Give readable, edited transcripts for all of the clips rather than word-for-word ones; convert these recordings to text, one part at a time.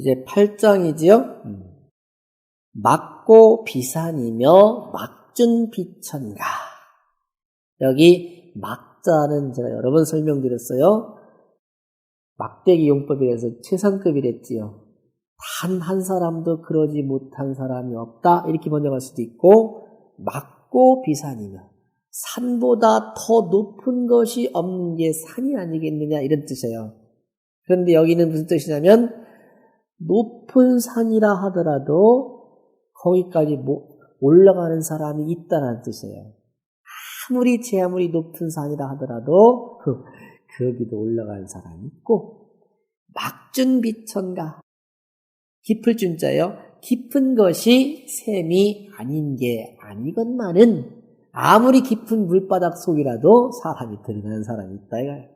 이제 8장이지요. 막고 비산이며 막준비천가. 여기 막자는 제가 여러 번 설명드렸어요. 막대기 용법이라서 최상급이랬지요. 단 한 사람도 그러지 못한 사람이 없다. 이렇게 번역할 수도 있고, 막고 비산이며 산보다 더 높은 것이 없는 게 산이 아니겠느냐 이런 뜻이에요. 그런데 여기는 무슨 뜻이냐면 높은 산이라 하더라도 거기까지 올라가는 사람이 있다는 뜻이에요. 아무리 높은 산이라 하더라도 거기도 올라가는 사람이 있고, 막준비천가. 깊을 준자요. 깊은 것이 샘이 아닌 게 아니건만은 아무리 깊은 물바닥 속이라도 사람이 들어가는 사람이 있다 이거예요.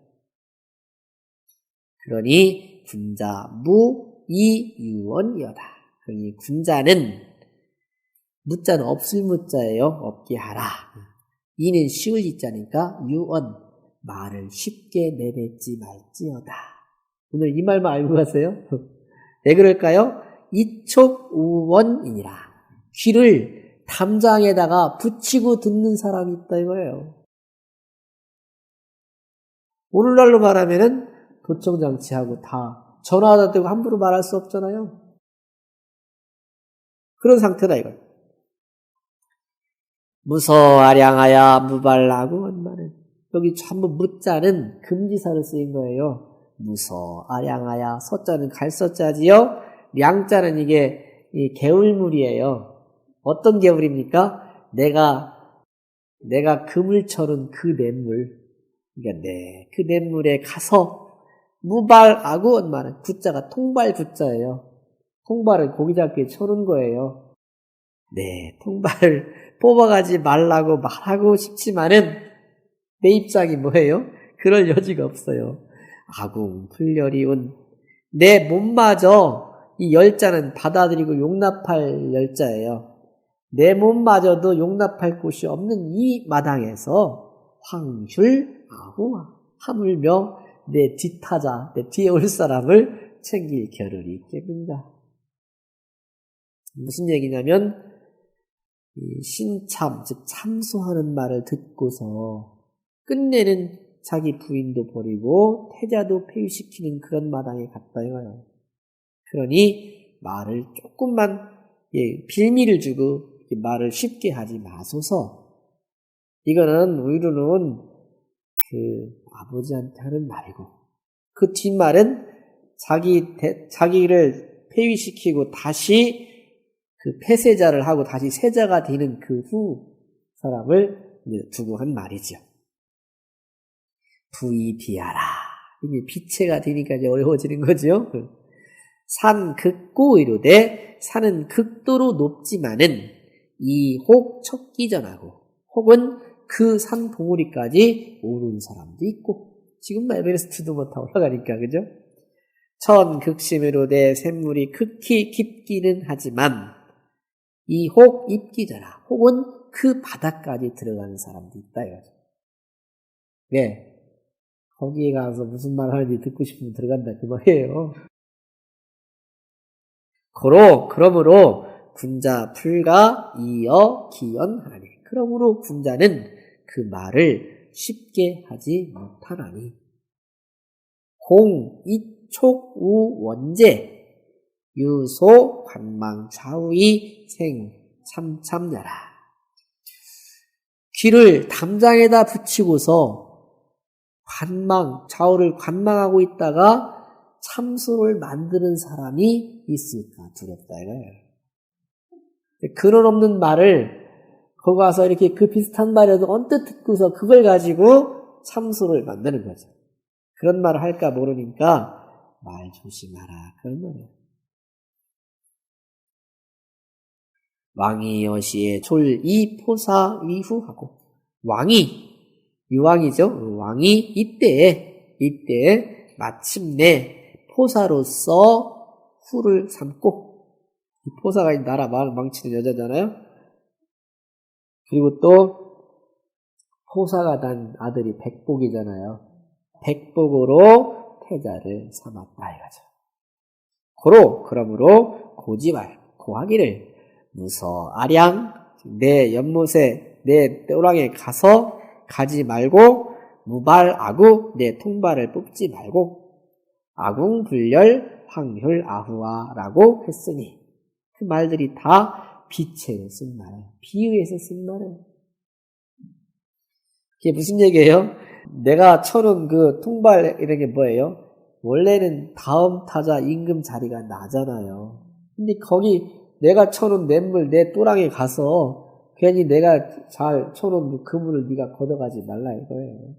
그러니 군자 무이유언이여다. 그러니 군자는, 무자는 없을 무자예요. 없게 하라. 이는 쉬울 이자니까 유언, 말을 쉽게 내뱉지 말지어다. 오늘 이 말만 알고 가세요. 왜 그럴까요? 이촉우원이니라. 귀를 담장에다가 붙이고 듣는 사람이 있다 이거예요. 오늘날로 말하면은 도청장치하고 다 전화하다 대고 함부로 말할 수 없잖아요. 그런 상태다 이거예요. 무서아량하야 무발라고 한 말은, 여기 전부 무자는 금지사로 쓰인 거예요. 무서아량하야, 서자는 갈서자지요. 량자는 이게 이 개울물이에요. 어떤 개울입니까? 내가 금을 쳐는 그 냇물, 그러니까 그 냇물에 가서 무발하고 한 말은, 구자가 통발 구자예요. 통발을 고기 잡기에 쳐는 거예요. 통발을 뽑아가지 말라고 말하고 싶지만은 내 입장이 뭐예요? 그럴 여지가 없어요. 아궁 풀열이운, 내 몸마저, 이 열자는 받아들이고 용납할 열자예요. 내 몸마저도 용납할 곳이 없는 이 마당에서 황술 아후와, 하물며 내 뒤타자, 내 뒤에 올 사람을 챙길 겨를이 있겠는가. 무슨 얘기냐면, 이 신참, 즉 참소하는 말을 듣고서 끝내는 자기 부인도 버리고 태자도 폐위시키는 그런 마당에 갔다 이거예요. 그러니 말을 조금만 빌미를 주고 말을 쉽게 하지 마소서. 이거는 오히려는 그 아버지한테 하는 말이고, 그 뒷말은 자기를 폐위시키고 다시 그 폐세자를 하고 다시 세자가 되는 그 후 사람을 두고 한 말이죠. 부이비하라. 이게 비체가 되니까 이제 어려워지는 거죠. 산 극고 이르되, 산은 극도로 높지만은 이혹 척기전하고, 혹은 그 산 봉우리까지 오르는 사람도 있고, 지금 에베레스트도 못 다 올라가니까, 그죠? 천 극심이로되 샘물이 극히 깊기는 하지만 이혹 입기전하, 혹은 그 바닥까지 들어가는 사람도 있다 이거죠. 거기에 가서 무슨 말 하는지 듣고 싶으면 들어간다 그 말이에요. 그러므로 군자 풀가 이어 기연하니, 그러므로 군자는 그 말을 쉽게 하지 못하나니. 공 이촉우 원제 유소 관망 좌우이 생 참참야라. 귀를 담장에다 붙이고서 좌우를 관망하고 있다가 참소를 만드는 사람이 있을까 두렵다 이거예요. 근원 없는 말을 거기 가서 이렇게 그 비슷한 말이라도 언뜻 듣고서 그걸 가지고 참소를 만드는 거죠. 그런 말을 할까 모르니까 말 조심하라 그런 말이에요. 왕이 여시에 졸이 포사 위후하고, 왕이, 유왕이죠. 왕이 이때에 마침내 포사로서 후를 삼고, 이 포사가 이 나라 망치는 여자잖아요. 그리고 또 포사가 난 아들이 백복이잖아요. 백복으로 태자를 삼았다 이거죠. 그러므로 고지말 고하기를 무서아량 내 연못에 내 또랑에 가서 가지 말고 무발아구 내 통발을 뽑지 말고 아궁불열 황혈아후아라고 했으니 그 말들이 다 비체에 쓴 말이에요. 비유에서 쓴 말이에요. 이게 무슨 얘기예요? 내가 쳐놓은 그 통발 이런 게 뭐예요? 원래는 다음 타자 임금 자리가 나잖아요. 근데 거기 내가 쳐놓은 냇물 내 또랑에 가서 괜히 내가 잘 쳐놓은 그 그물을 네가 걷어가지 말라 이거예요.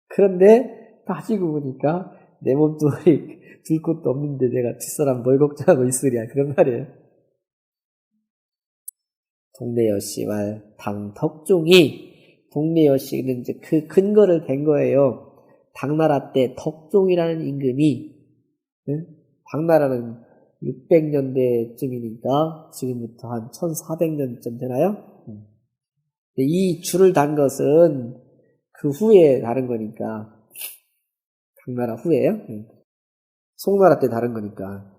그런데 따지고 보니까 내 몸뚱아리 들 곳도 없는데 내가 뒷사람 뭘 걱정하고 있으랴 그런 말이에요. 동네 여씨와 당덕종이 동네 여씨는 이제 그 근거를 댄 거예요. 당나라 때 덕종이라는 임금이 당나라는 600년대쯤이니까 지금부터 한 1400년쯤 되나요? 이 줄을 단 것은 그 후에 다른 거니까 당나라 후에요? 송나라 때 다른 거니까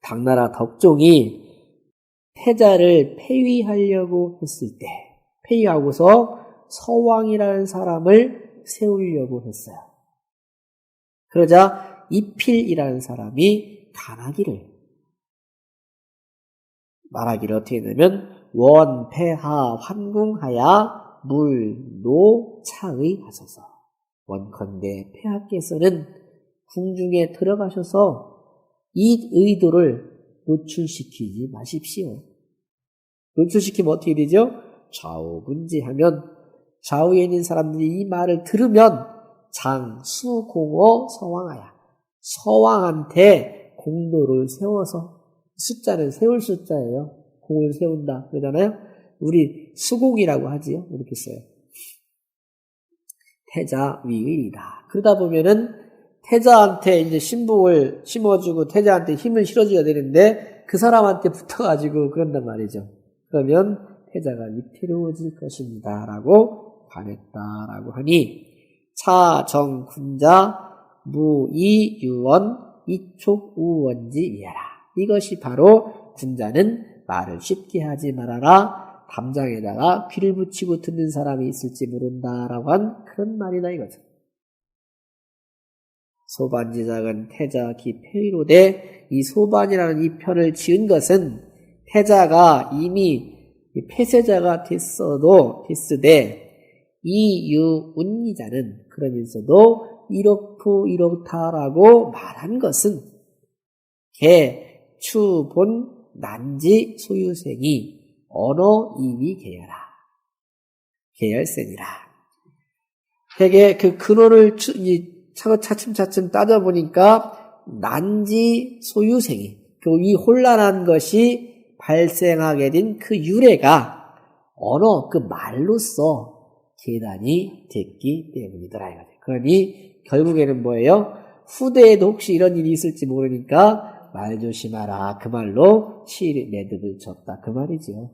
당나라 덕종이 태자를 폐위하려고 했을 때 폐위하고서 서왕이라는 사람을 세우려고 했어요. 그러자 이필이라는 사람이 말하기를 어떻게 했냐면 원패하 환궁하야 물노차의 하소서. 원컨대 폐하께서는 궁중에 들어가셔서 이 의도를 노출시키지 마십시오. 노출시키면 어떻게 되죠? 좌우분지하면 좌우에 있는 사람들이 이 말을 들으면 장수공어 서왕하야 서왕한테 공도를 세워서 숫자는 세울 숫자예요. 공을 세운다 그러잖아요. 우리 수공이라고 하지요. 이렇게 써요. 태자 위의이다. 그러다 보면은 태자한테 이제 신복을 심어주고 태자한테 힘을 실어줘야 되는데 그 사람한테 붙어가지고 그런단 말이죠. 그러면 태자가 위태로워질 것입니다. 라고 반했다라고 하니 차정군자 무이유원 이촉우원지 위하라. 이것이 바로 군자는 말을 쉽게 하지 말아라. 담장에다가 귀를 붙이고 듣는 사람이 있을지 모른다라고 한 그런 말이다 이거죠. 소반지작은 태자 기폐위로되 이 소반이라는 이 편을 지은 것은 태자가 이미 폐쇄자가 됐으되 이유운이자는 그러면서도 이렇고 이렇다라고 말한 것은 개, 추, 본, 난지, 소유생이 언어 이위 계열아. 계열센이라. 되게 그 근원을 차츰차츰 따져보니까 난지 소유생이 이 혼란한 것이 발생하게 된 그 유래가 언어 그 말로써 계단이 됐기 때문이더라 이거죠. 그러니 결국에는 뭐예요? 후대에도 혹시 이런 일이 있을지 모르니까 말 조심하라. 그 말로 시일의 매듭을 쳤다. 그 말이죠.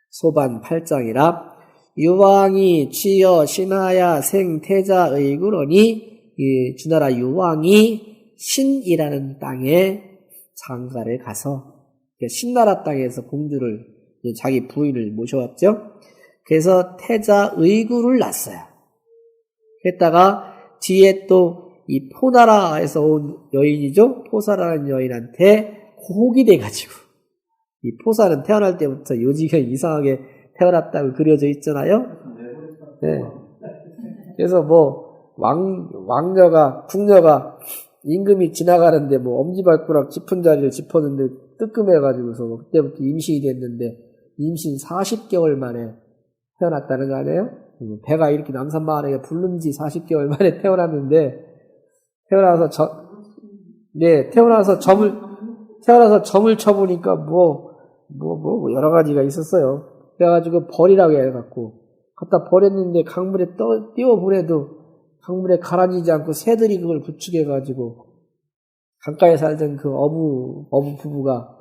소반 8장이라 유왕이 취여 신하야 생태자의 구러니 주나라 유왕이 신이라는 땅에 장가를 가서 신나라 땅에서 공주를 자기 부인을 모셔왔죠. 그래서 태자 의구를 낳았어요. 그랬다가 뒤에 또 이 포나라에서 온 여인이죠. 포사라는 여인한테 호기 돼가지고 이 포사는 태어날 때부터 요지가 이상하게 태어났다고 그려져 있잖아요. 네. 그래서 뭐 왕녀가 궁녀가 임금이 지나가는데 뭐 엄지발가락 짚은 자리를 짚었는데 뜨끔해가지고서 뭐 그때부터 임신이 됐는데 임신 40개월 만에 태어났다는 거 아니에요? 배가 이렇게 남산마을에 부른 지 40개월 만에 태어났는데 태어나서 점을 쳐보니까 뭐 여러 가지가 있었어요. 그래가지고 버리라고 해갖고 갖다 버렸는데 강물에 띄워보내도 강물에 가라앉지 않고 새들이 그걸 부축해가지고 강가에 살던 그 어부 부부가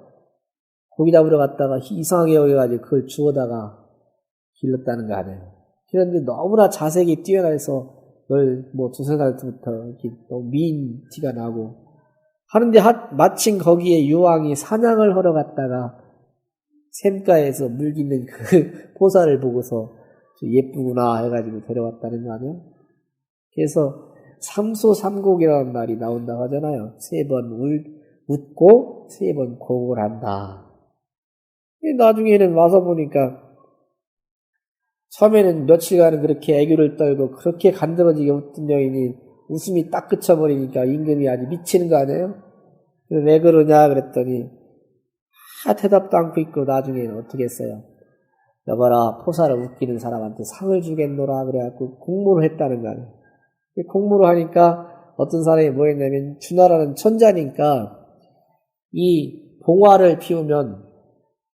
고기 잡으러 갔다가 이상하게 여겨가지고 그걸 주워다가 길렀다는 거 아니에요. 그런데 너무나 자색이 뛰어나서 뭘 뭐 두세 살 때부터 이렇게 너무 미인 티가 나고 하는데 마침 거기에 유왕이 사냥을 하러 갔다가 샘가에서 물깃는 그 포사를 보고서 예쁘구나 해가지고 데려왔다는 거 아니에요? 그래서 삼소삼곡이라는 말이 나온다고 하잖아요. 3번 웃고 3번 곡을 한다. 나중에는 와서 보니까 처음에는 며칠간은 그렇게 애교를 떨고 그렇게 간드러지게 웃던 여인이 웃음이 딱 그쳐버리니까 임금이 아주 미치는 거 아니에요? 왜 그러냐 그랬더니 대답도 않고 있고 나중에는 어떻게 했어요? 여봐라, 포사를 웃기는 사람한테 상을 주겠노라 그래갖고 공모를 했다는 거 아니에요? 공모를 하니까 어떤 사람이 뭐 했냐면 주나라는 천자니까 이 봉화를 피우면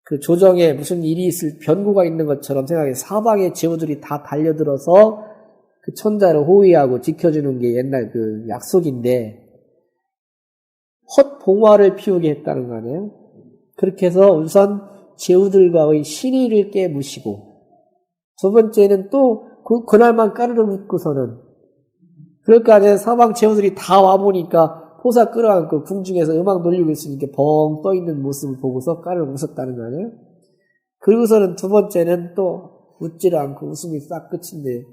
그 조정에 무슨 일이 있을 변고가 있는 것처럼 생각해 사방의 제후들이 다 달려들어서 그 천자를 호위하고 지켜주는 게 옛날 그 약속인데 헛봉화를 피우게 했다는 거 아니에요? 그렇게 해서 우선 제후들과의 신의를 깨무시고 두 번째는 또 그날만 까르르 웃고서는 그럴 거 아니에요? 사방 제후들이 다 와보니까 포사 끌어안고 궁중에서 음악 놀리고 있으니까 벙 떠있는 모습을 보고서 까르르 웃었다는 거 아니에요? 그리고서는 두 번째는 또 웃지를 않고 웃음이 싹 끝인데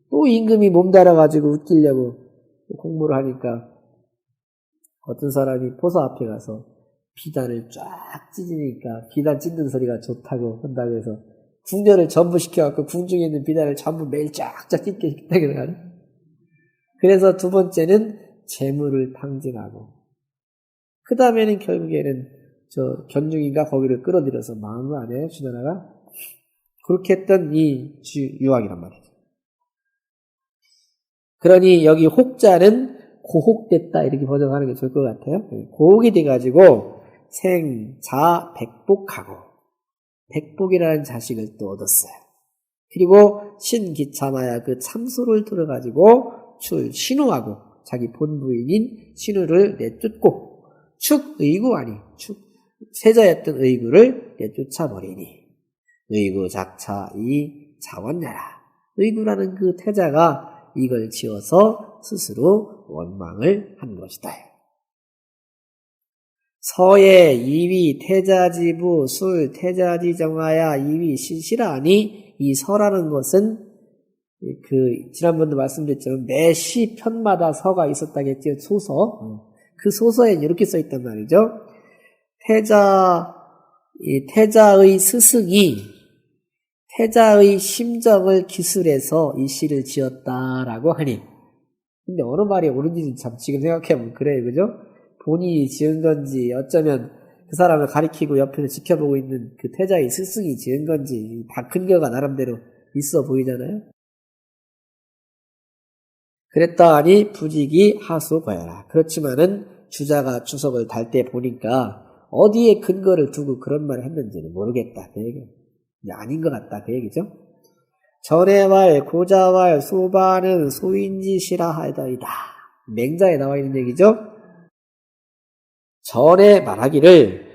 또 임금이 몸달아가지고 웃기려고 공모를 하니까 어떤 사람이 포사 앞에 가서 비단을 쫙 찢으니까 비단 찢는 소리가 좋다고 한다고 해서 궁녀를 전부 시켜갖고 궁중에 있는 비단을 전부 매일 쫙쫙 찢게 시켰다고 하네. 그래서 두 번째는 재물을 탕진하고 그 다음에는 결국에는 저 견중이가 거기를 끌어들여서 망한 거 아니에요? 주나라가? 그렇게 했던 이 유왕이란 말이죠. 그러니 여기 혹자는 고혹됐다 이렇게 번역하는 게 좋을 것 같아요. 고혹이 돼가지고 생자 백복하고 백복이라는 자식을 또 얻었어요. 그리고 신기참하야 그 참소를 들어가지고 신우하고 자기 본부인인 신우를 내쫓고 축의구 아니 세자였던 의구를 내쫓아버리니 의구 작차 이 자원나라 의구라는 그 태자가 이걸 지어서 스스로 원망을 한 것이다. 서예 이위 태자지부 술 태자지정하야 이위 시시라니 이 서라는 것은 그 지난번도 말씀드렸지만 매 시 편마다 서가 있었다겠죠. 소서. 그 소서에는 이렇게 써 있단 말이죠. 태자의 스승이 태자의 심정을 기술해서 이 시를 지었다라고 하니 근데 어느 말이 옳은지는 참 지금 생각해보면 그래요. 그죠? 본인이 지은 건지 어쩌면 그 사람을 가리키고 옆에서 지켜보고 있는 그 태자의 스승이 지은 건지 다 근거가 나름대로 있어 보이잖아요. 그랬다 하니 부직이 하수거야라. 그렇지만은 주자가 주석을 달 때 보니까 어디에 근거를 두고 그런 말을 했는지는 모르겠다. 그 얘기. 아닌 것 같다. 그 얘기죠. 전해왈 고자왈 소바는 소인지시라 하이다이다. 맹자에 나와 있는 얘기죠. 전에 말하기를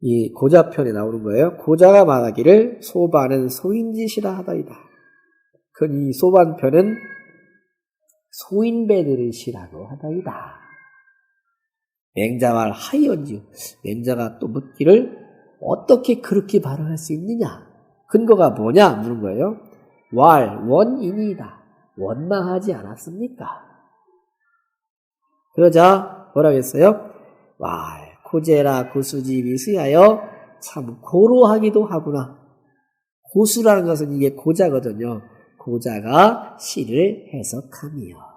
이 고자편에 나오는 거예요. 고자가 말하기를 소바는 소인지시라 하다이다. 그 이 소반편은 소인배들의 시라고 하다이다. 맹자말 하이언지요. 맹자가 또 묻기를 어떻게 그렇게 발언할 수 있느냐? 근거가 뭐냐? 물은 거예요. 원인이다. 원망하지 않았습니까? 그러자 뭐라겠어요? 고제라 고수지 미수하여 참 고로하기도 하구나. 고수라는 것은 이게 고자거든요. 고자가 시를 해석하며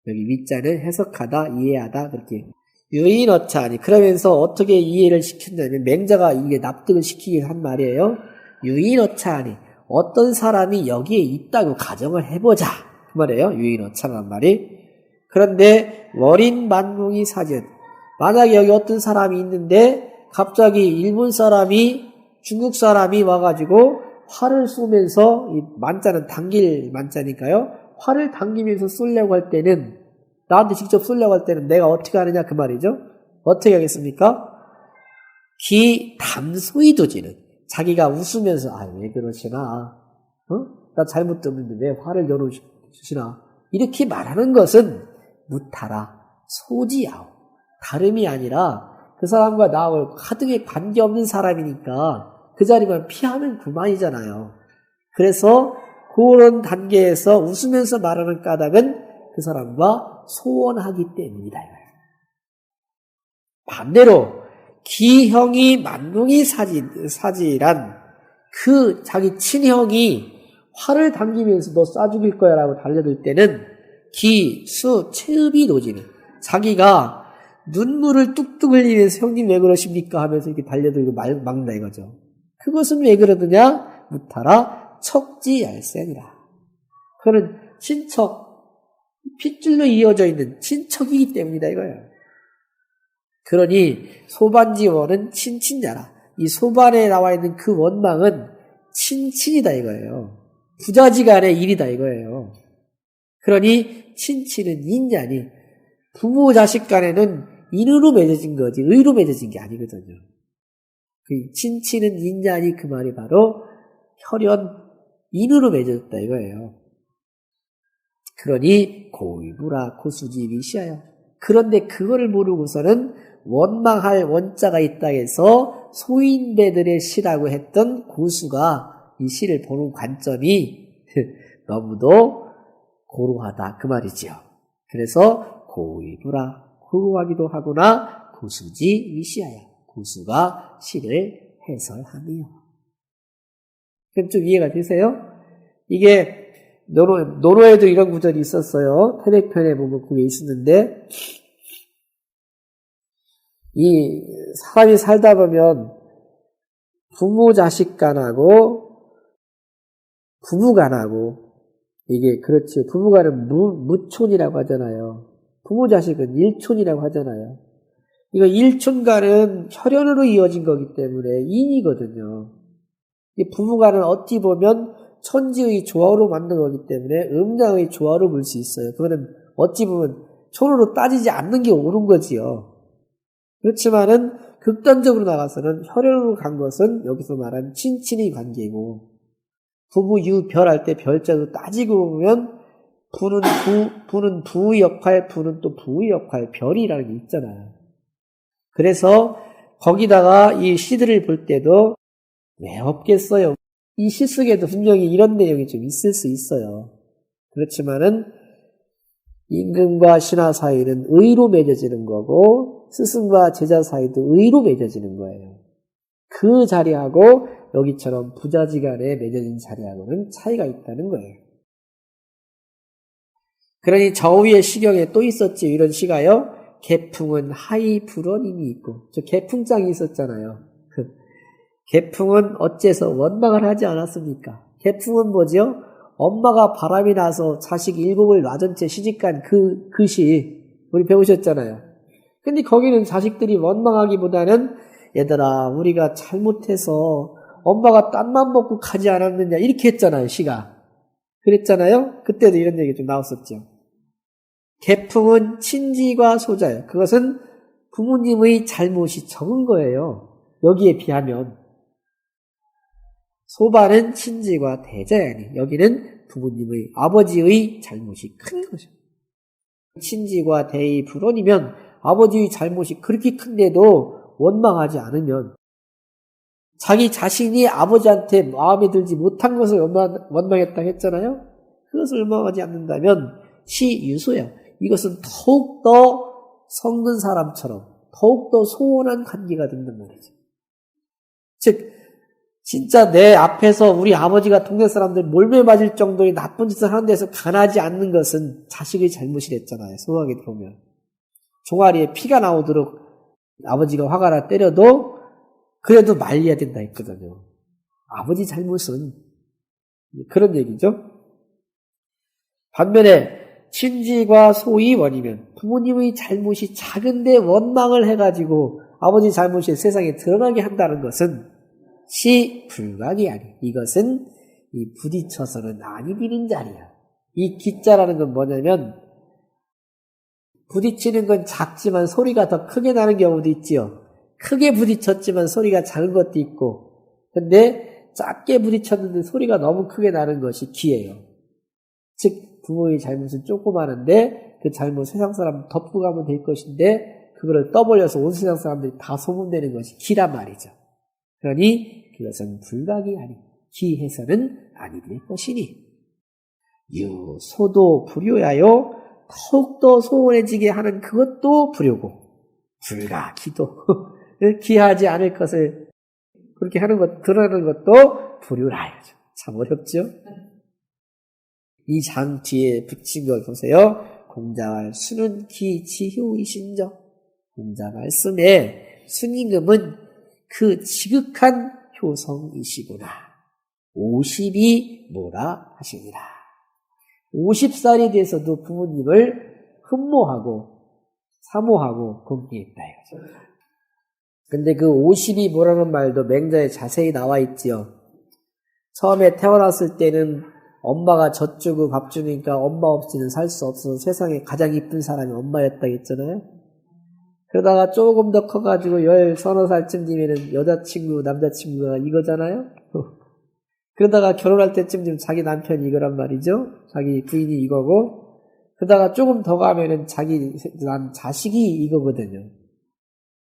여기 위자는 해석하다, 이해하다 그렇게 유인어차니 그러면서 어떻게 이해를 시켰냐면 맹자가 이게 납득을 시키기 한 말이에요. 유인어차니 어떤 사람이 여기에 있다고 가정을 해보자 그 말이에요. 유인어차라는 말이. 그런데 월인 만궁이 사전 만약에 여기 어떤 사람이 있는데 갑자기 일본 사람이 중국 사람이 와가지고 활을 쏘면서 이 만자는 당길 만자니까요. 활을 당기면서 쏘려고 할 때는 나한테 직접 쏘려고 할 때는 내가 어떻게 하느냐 그 말이죠. 어떻게 하겠습니까? 담소이도지는 자기가 웃으면서 왜 그러시나? 나 잘못도 없는데 왜 화를 열어주시나? 이렇게 말하는 것은 무타라 소지야오 다름이 아니라 그 사람과 나하고 하등에 관계없는 사람이니까 그 자리만 피하면 그만이잖아요. 그래서 그런 단계에서 웃으면서 말하는 까닭은 그 사람과 소원하기 때문이다. 반대로 기형이 만능이 사지란 그 자기 친형이 활을 당기면서 너 쏴 죽일 거야 라고 달려들 때는 기, 수, 체읍이 노지는 자기가 눈물을 뚝뚝 흘리면서 형님 왜 그러십니까 하면서 이렇게 달려들고 막는다 이거죠. 그것은 왜 그러느냐? 무타라 척지얄센이라. 그는 친척, 핏줄로 이어져 있는 친척이기 때문이다 이거예요. 그러니 소반지원은 친친자라. 이 소반에 나와 있는 그 원망은 친친이다 이거예요. 부자지간의 일이다 이거예요. 그러니 친친은 인자니 부모 자식 간에는 인으로 맺어진 거지 의로 맺어진 게 아니거든요. 그 친친은 인자니 그 말이 바로 혈연 인으로 맺어졌다 이거예요. 그러니 고의부라 고수지 위시하여. 그런데 그거를 모르고서는 원망할 원자가 있다 해서 소인배들의 시라고 했던 고수가 이 시를 보는 관점이 너무도 고루하다 그 말이죠. 그래서 고의부라 고루하기도 하구나 고수지 위시하여. 고수가 시를 해설하며. 그럼 좀 이해가 되세요? 이게 노노에도 이런 구절이 있었어요. 태백편에 보면 그게 있었는데 이 사람이 살다 보면 부모 자식 간하고 부부 간하고 이게 그렇지 부부 간은 무촌이라고 하잖아요. 부모 자식은 일촌이라고 하잖아요. 이거 일촌 간은 혈연으로 이어진 거기 때문에 인이거든요. 이 부부 간은 어찌 보면 천지의 조화로 만든 거기 때문에 음양의 조화로 볼 수 있어요. 그거는 어찌 보면 촌으로 따지지 않는 게 옳은 거지요. 그렇지만은 극단적으로 나가서는 혈연으로 간 것은 여기서 말한 친친의 관계이고 부부 유별할 때 별자도 따지고 보면 부는 부의 역할, 부는 또 부의 역할, 별이라는 게 있잖아요. 그래서 거기다가 이 시들을 볼 때도 왜 없겠어요. 이 시 속에도 분명히 이런 내용이 좀 있을 수 있어요. 그렇지만은 임금과 신하 사이는 의로 맺어지는 거고 스승과 제자 사이도 의로 맺어지는 거예요. 그 자리하고 여기처럼 부자지간에 맺어진 자리하고는 차이가 있다는 거예요. 그러니 저 위에 시경에 또 있었지 이런 시가요. 개풍은 하이 불원임이 있고 저 개풍장이 있었잖아요. 개풍은 어째서 원망을 하지 않았습니까? 개풍은 뭐죠? 엄마가 바람이 나서 자식 7을 놔둔 채 시집간 그 시 우리 배우셨잖아요. 근데 거기는 자식들이 원망하기보다는 얘들아 우리가 잘못해서 엄마가 딴만 먹고 가지 않았느냐 이렇게 했잖아요. 시가. 그랬잖아요. 그때도 이런 얘기 좀 나왔었죠. 개풍은 친지과 소자예요. 그것은 부모님의 잘못이 적은 거예요. 여기에 비하면. 소반은 친지과 대자야니 여기는 부모님의 아버지의 잘못이 큰 거죠. 친지과 대의 불원이면 아버지의 잘못이 그렇게 큰데도 원망하지 않으면 자기 자신이 아버지한테 마음에 들지 못한 것을 원망했다 했잖아요. 그것을 원망하지 않는다면 시유소야. 이것은 더욱더 성근 사람처럼 더욱더 소원한 관계가 된단 말이죠. 즉 진짜 내 앞에서 우리 아버지가 동네 사람들 몰매 맞을 정도의 나쁜 짓을 하는 데서 가나지 않는 것은 자식의 잘못이랬잖아요. 소하게 들어오면. 종아리에 피가 나오도록 아버지가 화가 나 때려도 그래도 말려야 된다 했거든요. 아버지 잘못은 그런 얘기죠. 반면에 친지과 소의 원이면 부모님의 잘못이 작은데 원망을 해가지고 아버지 잘못이 세상에 드러나게 한다는 것은 시 불각이 아니. 이것은 이 부딪혀서는 아니 되는 자리야. 이 기자라는 건 뭐냐면 부딪히는 건 작지만 소리가 더 크게 나는 경우도 있지요. 크게 부딪혔지만 소리가 작은 것도 있고 근데 작게 부딪혔는데 소리가 너무 크게 나는 것이 기예요. 즉 부모의 잘못은 조그마한데 그 잘못 세상 사람 덮고 가면 될 것인데 그거를 떠벌려서 온 세상 사람들이 다 소문내는 것이 기란 말이죠. 그러니 그것은 불각이 아니 기해서는 아니 될 것이니 소도 불효야요. 더욱더 소원해지게 하는 그것도 불효고 불가 기도 기하지 않을 것을 그렇게 하는 것 드러나는 것도 불효라. 참 어렵죠. 이 장 뒤에 붙인 걸 보세요. 공자왈 수는 기지효이신저. 공자 말씀에 순임금은 그 지극한 효성이시구나. 50이 뭐라 하시니라. 50살이 돼서도 부모님을 흠모하고 사모하고 공경했다 이거죠. 근데 그 50이 뭐라는 말도 맹자에 자세히 나와 있지요. 처음에 태어났을 때는 엄마가 젖주고 밥 주니까 엄마 없이는 살 수 없어서 세상에 가장 이쁜 사람이 엄마였다 했잖아요. 그러다가 조금 더 커가지고 10-30살쯤 되면은 여자친구, 남자친구가 이거잖아요. 그러다가 결혼할 때쯤 되면 자기 남편이 이거란 말이죠. 자기 부인이 이거고, 그러다가 조금 더 가면은 난 자식이 이거거든요.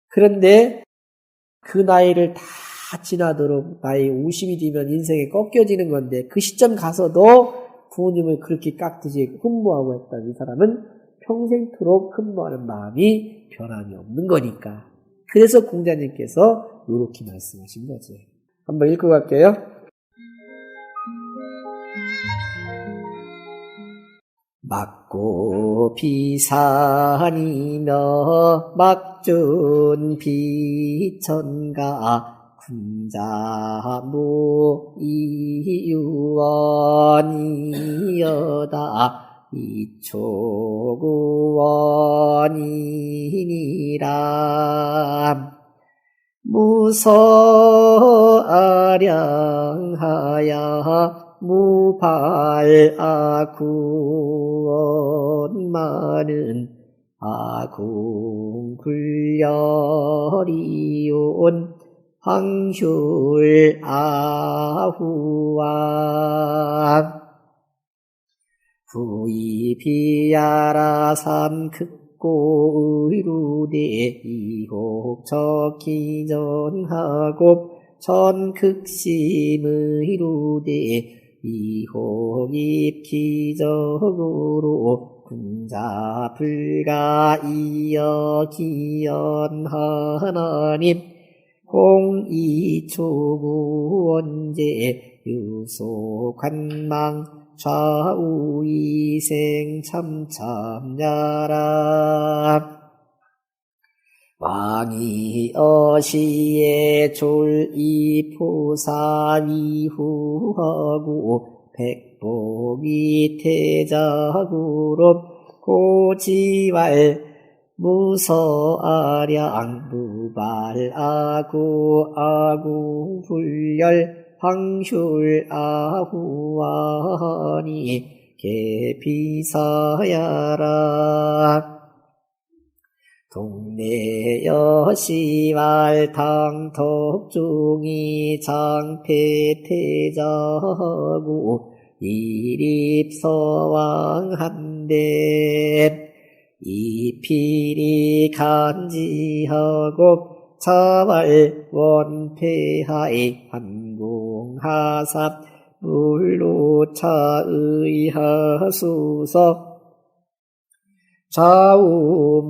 그런데 그 나이를 다 지나도록 나이 50이 되면 인생에 꺾여지는 건데 그 시점 가서도 부모님을 그렇게 깍듯이 흠모하고 했던 이 사람은 평생토록 흠모하는 마음이 변함이 없는 거니까. 그래서 공자님께서 이렇게 말씀하신 거죠. 한번 읽고 갈게요. 막고 비산이며 막준 비천가 군자무 이유원이여다 이초구원이니라 무서아량하야 무발아구원 아궁굴열이온 황휼아후와 후이비야라 삼극고 의루대 이혹적기전하고 전극심의루대 이혹입기적으로 군자불가이여 기연하나님 공이초구원제 유소관망 좌우이생 참참야라 왕이 어시에 졸이포사위후하고 백복이 태자구로 고지왈 무서아량 무발아구 아구불열 황슐아후와니 개피사야라 동네여시왈 당덕중이 장패태자구 이립서왕한데 이필이 간지하고 차왈 원패하이 한궁하삽 물로차의하수서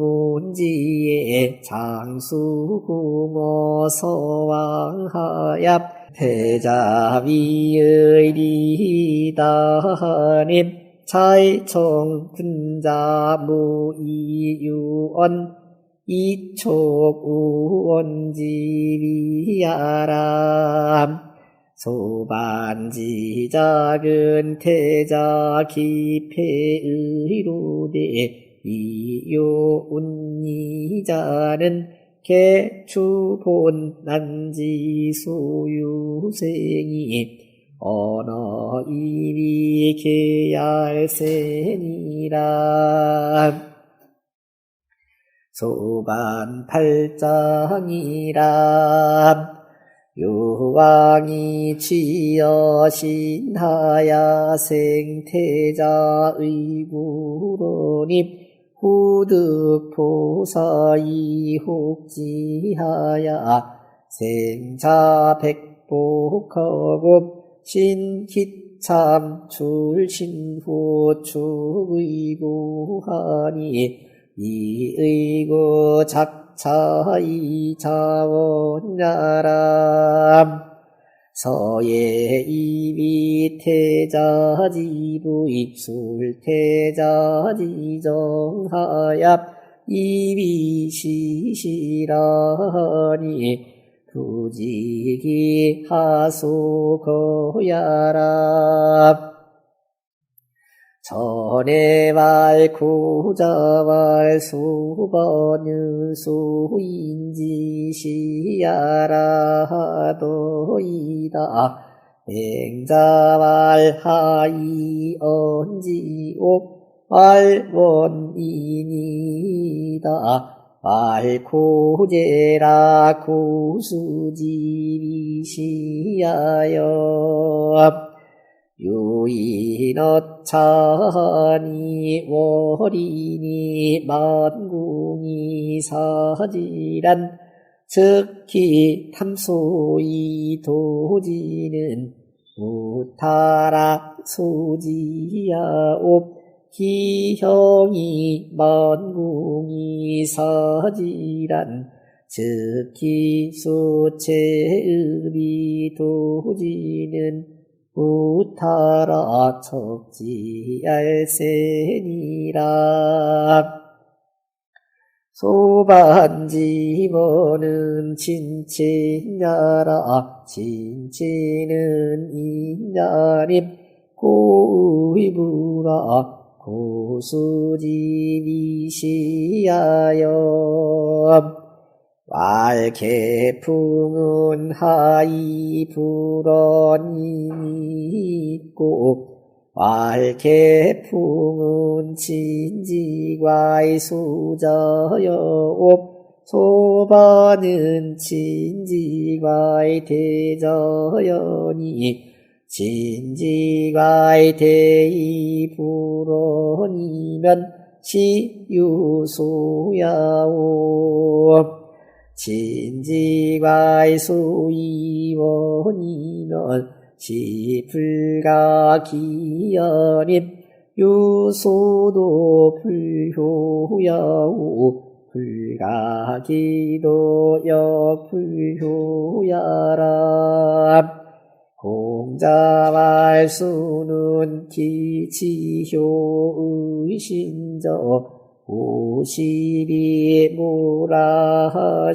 좌우문지에 장수궁어서왕하얍 태자위의 리다님 차이청군자무이유언 이촉우원지비야람 소반지 작은 태자 기패의로대 이요운니자는 개추본 난지 소유생이 언어 이비 계얄세니라 소반 팔장이라 요왕이 취여신하야 생태자 의구로니 구득포사이혹지하야 생자백복허급 신기참 출신후 축의구하니 이의구 작차이 자원야람 서예 이비 태자지부입 술태자지정하야 이비 시시라니 부지기 하소거야람 전에말 구자말 수번은 수인지시야라도이다 맹자말 하이 언지옥 말원인이다 말고제라 고수지비시야여 유인어차니 월이니 만궁이 사지란 즉히 탐소이 도지는 무타락 소지야옵 기형이 만궁이 사지란 즉히 수체의비 도지는 우타라 척지알세니라 소반지모는 친친야라 친친은 인야님 고의부라 고수지비시야여 왈개풍은 하이 불언이 있고 왈개풍은 진지과의 수저여옵 소반은 진지과의 대저여니 진지과의 대이 불언이면 시유소야오 진지과의 소이원이면 시불가기연입 유소도 불효야오 불가기도 역불효야라 공자말수는 기치효의신저 52 무라하시니라